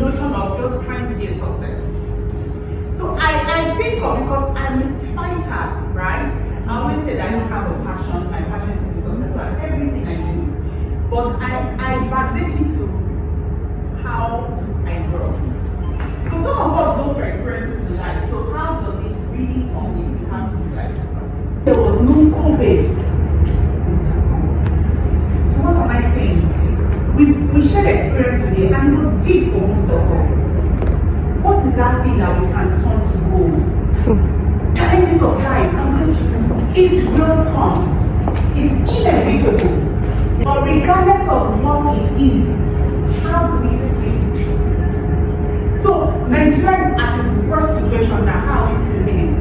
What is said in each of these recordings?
notion of just trying to be a success. So I think of, because I'm a fighter, right? I always say that I don't have a passion. My passion is to be successful at everything I do. But I backdate it to how I grew up. So some of us go for experiences in life. So how does it really come if we have to decide? There was no COVID. So what am I saying? We shared experience today and it was deep for most of us. What is that thing that we can turn to gold? Challenges of life, it will come. It's inevitable. But regardless of what it is, how do we feel? So Nigeria is at its worst situation now. How are we feeling it?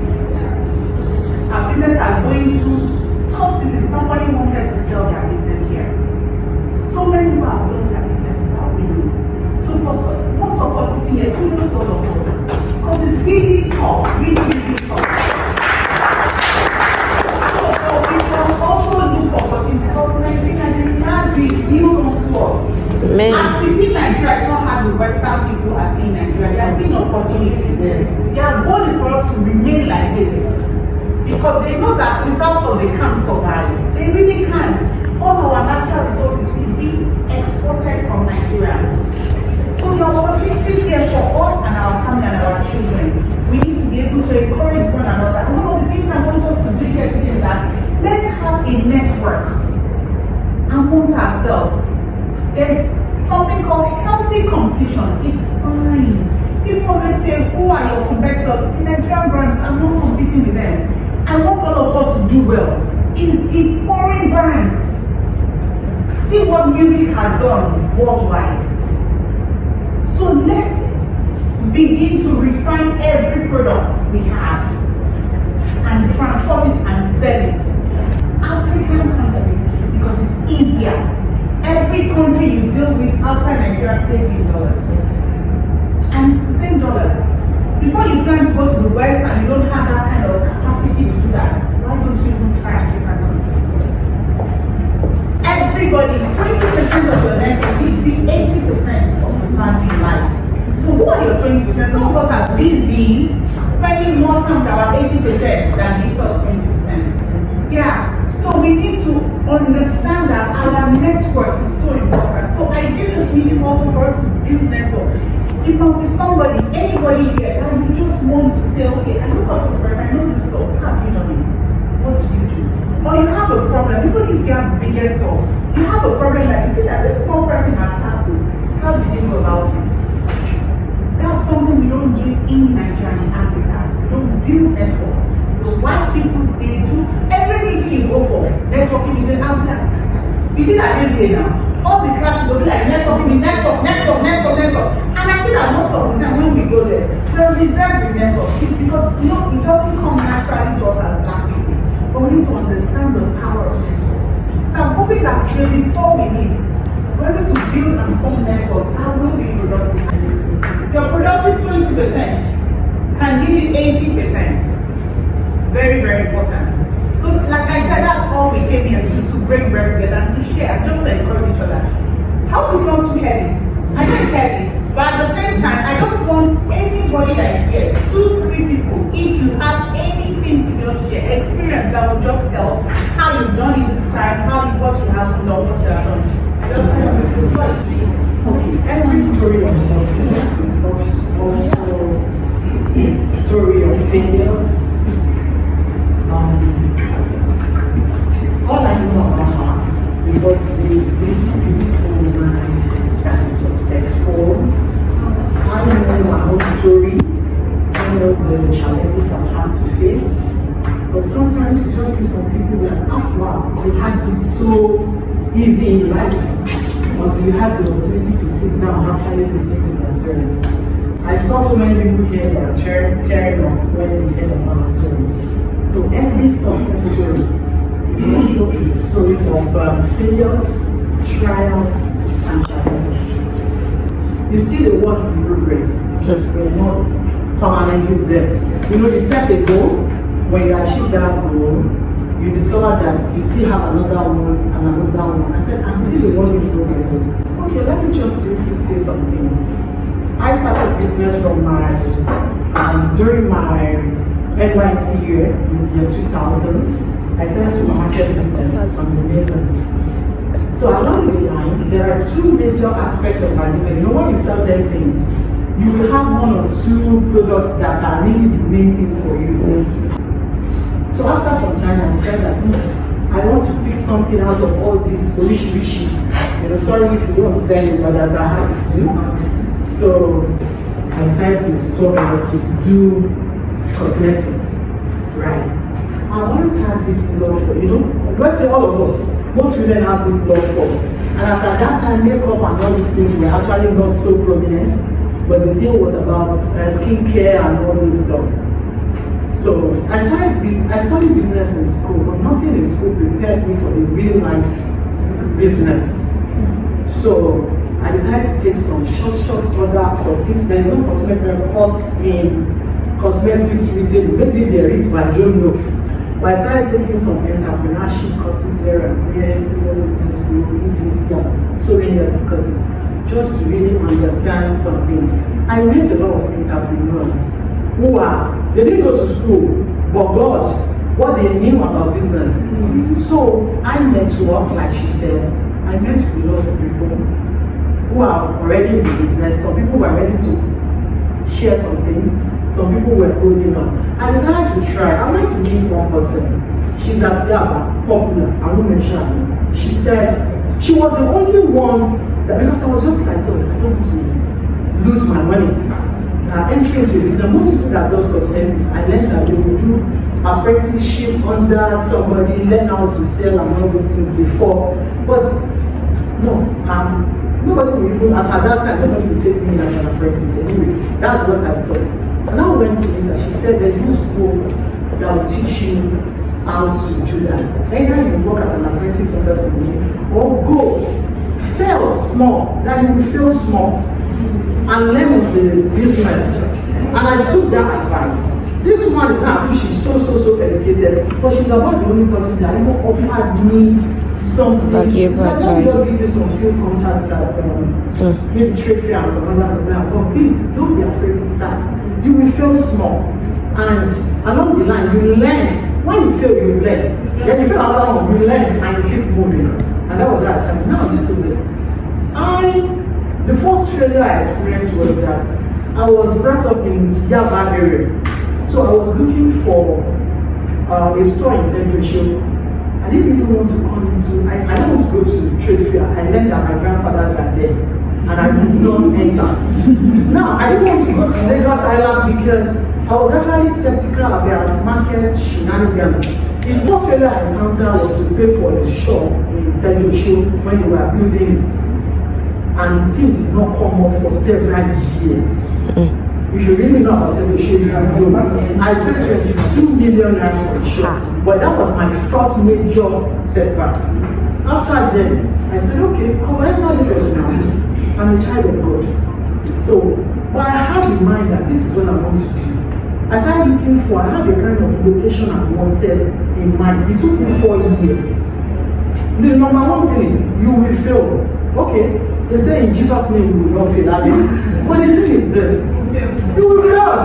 Our businesses are going through tough season. Somebody wanted to sell their business here. So many people have lost their businesses. How we know? So for most of us sitting here, almost all of us, because it's really tough, really tough. So we can also look for opportunities because Nigeria can't be built onto us. As we see Nigeria, it's not how the Western people are seeing Nigeria. They are seeing opportunity. Their goal is for us to remain like this. Because they know that without us they can't survive. They really can't. All our natural resources is being exported from Nigeria. So the opportunity here for us and our family and our children, we need to be able to encourage one another. And one of the things I want us to do here today is that let's have a network amongst ourselves. There's something called healthy competition. It's fine. People always say, who are your competitors? The Nigerian brands, I'm not competing with them. I want all of us to do well. It's the foreign brands. See what music has done worldwide. So let's begin to refine every product we have and transform it and sell it. African countries, because it's easier. Every country you deal with outside Nigeria pays in dollars. And it's the same dollars. Before you plan to go to the West and you don't have that kind of capacity to do that, why don't you even try African countries? Everybody, 20% of your net is 80% of the time in life. So who are your 20%? Some of us are busy spending more time with our 80% than gives us 20%. Yeah. So we need to understand that our network is so important. So I did this meeting also for us to build network. It must be somebody, anybody here, that you just want to say, okay, I know how to work, I know this stuff, how have you done it? What do you do? Or you have a problem, even if you have the biggest store, you have a problem that you see that this small person has happened. How did you go about it? That's something we don't do in Nigeria and Africa. We don't build network. The white people, they do every meeting you go for, networking meeting, you see that MBA now. All the classes will be like networking, network. And I see that most of the time when we go there, they're reserved with network because you know it doesn't come naturally to us as black people. But we need to understand the power of network. So I'm hoping that today before we leave, we're able to build and form networks that will be productive. Your productive 20% can give you 80%. Very, very important. So, like I said, that's all we came here to do, to break bread together and to share, just to encourage each other. Help is not too heavy. I know it's heavy, but at the same time, I just want anybody that is here, 2-3 people, if you have anything to just share, experience that will just help, how you've done it this time, what you haven't done, what you have done. I just want to okay, every story of success is also a story of failures. All I know about her before today is this beautiful woman that is successful. I know her own story. I know the challenges I've had to face. But sometimes you just see some people that, wow, they had it so easy in life until you had the opportunity to sit down and actually listen to their story. I saw so many people here that are tearing up when they heard about our story. So every success story is also a story of failures, trials, and challenges. You see the work in progress because we're not permanently there. You know, you set a goal, when you achieve that goal, you discover that you still have another one and another one. I said, I'm still a work in progress. Okay, let me just briefly say some things. I business from during my NYC year, in year 2000. I started supermarket business from the neighborhood. So along the line, there are two major aspects of my business. You know, when you sell them things, you will have one or two products that are really the main thing for you. So after some time, I said that I want to pick something out of all this wish. You know, sorry if you don't understand, but that's I had to do. So I decided to do cosmetics, right? I always had this love for, you know, let's say all of us, most women have this love for. And as at that time, makeup and all these things were actually not so prominent, but the deal was about skincare and all this stuff. So I studied business in school, but nothing in school prepared me for the real life business. So I decided to take some short other courses. There's no course in cosmetics retail. Maybe there is, but I don't know. But I started taking some entrepreneurship courses here and there, business school, EDC, so many other courses, just to really understand some things. I met a lot of entrepreneurs who they didn't go to school, but God, what they knew about business. So I networked, like she said. I met with a lot of people who are already in the business. Some people were ready to share some things. Some people were holding on. I decided to try. I went to meet one person. She's at Yaba, popular. I won't mention her name. She said she was the only one that, because I was just like, oh, I don't want to lose my money. Entry into business. Most people that does cosmetics, I learned that they will do apprenticeship under somebody, learn how to sell and all these things before. But no, nobody will even, as at that time, nobody will take me as an apprentice. Anyway, that's what I thought. And I went to Linda. She said there's no school that will teach you how to do that. Either you work as an apprentice under somebody or go, fail small, that you will fail small and learn of the business. And I took that advice. This woman is not as if she's so educated, but she's about the only person that even offered me something. I gave so advice. Let me just give you some few contacts at maybe trade fair and some others. But please don't be afraid to start. You will fail small, and along the line you learn. When you fail, you learn. Then you fail another one, you learn and you keep moving. And that was that. I said, now this is it. The first failure I experienced was that I was brought up in Yaba area. So I was looking for a store in Nigerian. I didn't really want to come into, I don't want to go to the trade fair. I learned that my grandfathers are there and I did not enter. Now, I didn't want to go to Lagos Island because I was actually skeptical about market shenanigans. The first failure I encountered was to pay for a shop in Nigerian when they were building it. And the thing did not come up for several years. If you really know about Nigerian, you know, I paid 22 million for a shop. But that was my first major setback. After then, I said, okay, I'll enter Lagos now. I'm a child of God. So, but I had in mind that this is what I want to do. I started looking for, I had a kind of location I wanted in mind. It took me 4 years. The number one thing is, you will fail. Okay, they say in Jesus' name you will not fail. But the thing is this, you will fail.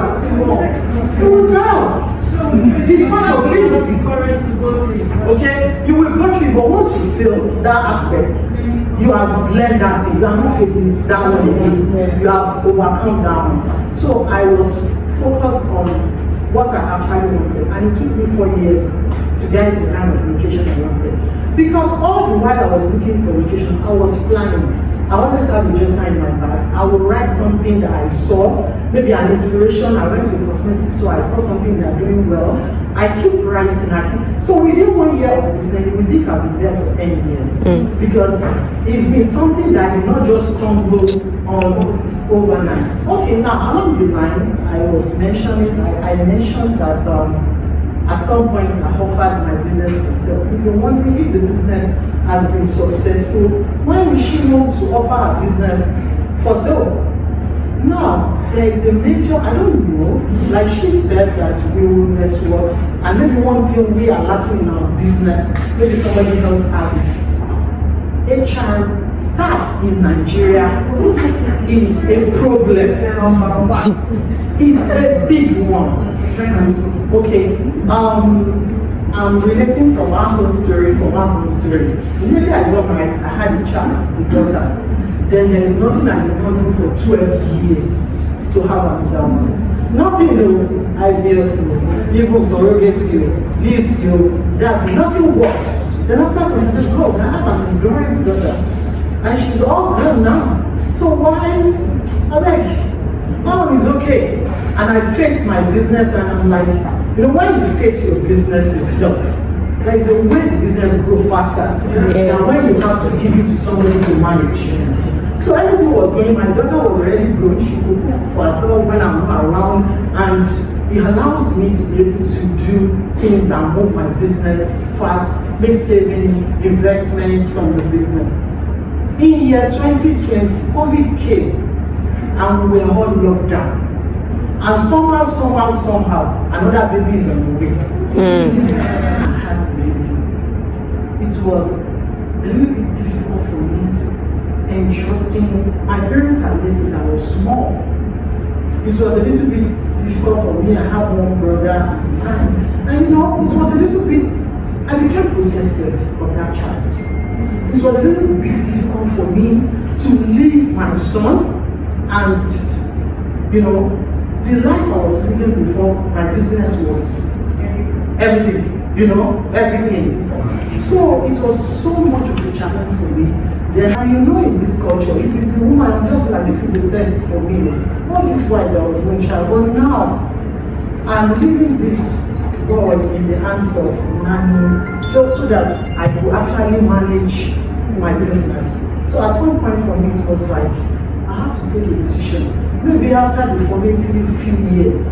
You will fail. It's part of it. Okay, you will go through, but once you fail that aspect, you have learned that thing. You are not failing that one again. You have overcome that one. So I was focused on what I actually wanted, and it took me 4 years to get the kind of location I wanted. Because all the while I was looking for location, I was planning. I always have a journal in my bag. I will write something that I saw, maybe an inspiration. I went to a cosmetic store, I saw something they are doing well. I keep writing. So within 1 year of business, you will think I've been there for 10 years. Because it's been something that did not just stumble on overnight. Okay, now along the line, I mentioned that at some point I offered my business for sale. If you're wondering if the business has been successful, why would she want to offer a business for sale? Now, there is a major, I don't know, like she said that we will network, and maybe one thing we are lacking in our business, maybe somebody else has it. HR staff in Nigeria is a problem. It's a big one. Okay, I'm relating from one home story. Immediately I got married, I had a child, a daughter. Then there is nothing I did not do for 12 years to have a child. Nothing new, IVF, even surrogacy, this, that, nothing worked. Then after some time, God, I have an growing daughter. And she's all grown now. So why? I'm like, mom is okay. And I faced my business and I'm like, when you face your business yourself, there is a way the business grows faster than when you have to give it to somebody to manage. So everything was going, my daughter was already grown, she could cook for herself when I'm not around, and it allows me to be able to do things that move my business fast, make savings, investments from the business. In year 2020, COVID came and we were all locked down. And somehow, another baby is on the way. I had a baby. It was a little bit difficult for me entrusting. My parents had this since I was small. It was a little bit difficult for me. I have one brother and it was a little bit, I became possessive of that child. It was a little bit difficult for me to leave my son and, the life I was living before my business was everything, everything. So it was so much of a challenge for me. Then in this culture, it is the woman just like this is the best for me. All this while there was no child, but now I'm leaving this boy in the hands of nanny just so that I could actually manage my business. So at one point for me, it was like I had to take a decision. Maybe after the formative few years,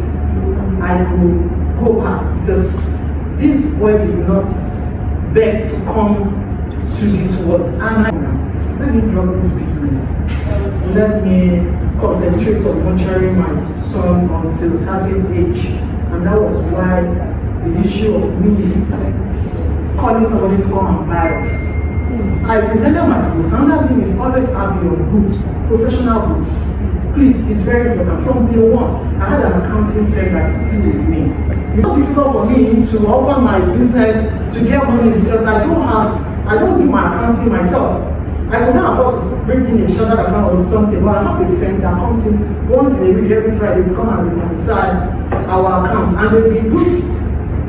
I could go back because this boy did not beg to come to this world. And let me drop this business. Let me concentrate on nurturing my son until a certain age. And that was why the issue of me calling somebody to come and buy off. I presented my boots. Another thing is always have your boots, professional boots. Please, it's very important. From day one, I had an accounting firm that is still with me. It's not difficult for me to offer my business to get money because I don't do my accounting myself. I could not afford to bring in a shorter account or something, but I have a friend that comes in once in a week every Friday to come and reconcile our accounts. And then we put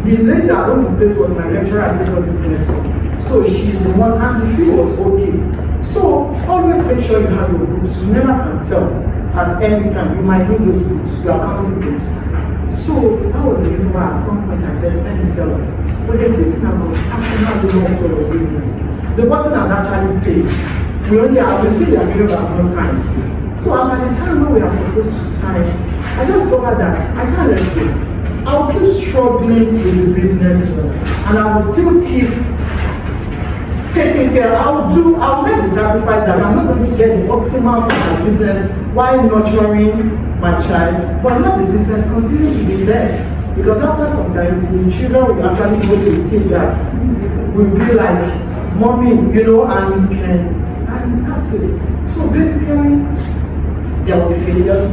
the lady that owns the place was my lecturer at Lagos International. So she's the one, and the fee was okay. So always make sure you have your books. You never can tell at any time. You might need those books, your accounting books. So that was the reason why at some point I said, let me sell it. But the system about asking the law for your business. The person has actually paid. We only have to see the agreement that not signed. So as at the time when we are supposed to sign, I just discovered that I can't let go. I will keep struggling with the business and I will still keep taking care. I'll make the sacrifice that I'm not going to get the optimal from my business while nurturing my child, but let the business continue to be there. Because after some time, the children will actually go to a stage that will be like, mommy, and you can, and that's it. So basically, there will be failures,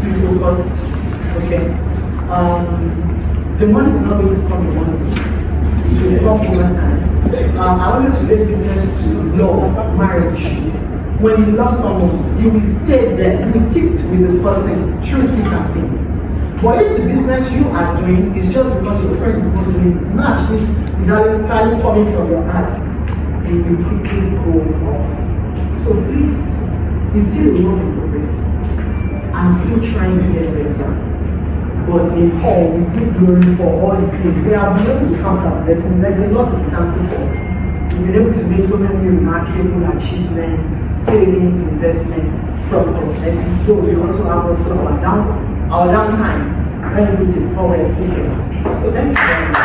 be focused, okay. The money is not going to come in one day. It will come over time. I always relate business to love, marriage. When you love someone, you will stay there. You will stick with the person through thick and thin. But if the business you are doing is just because your friend is not doing it, it's not actually, it's actually coming from your heart, it will quickly go off. So please, it's still a work in progress. I'm still trying to get better. But in all, we give glory for all the things. We have been able to count our blessings. There's a lot to be thankful for. We've been able to make so many remarkable achievements, savings, investment from cosmetics. So we also have our downtime when we take always speaking. So thank you very much.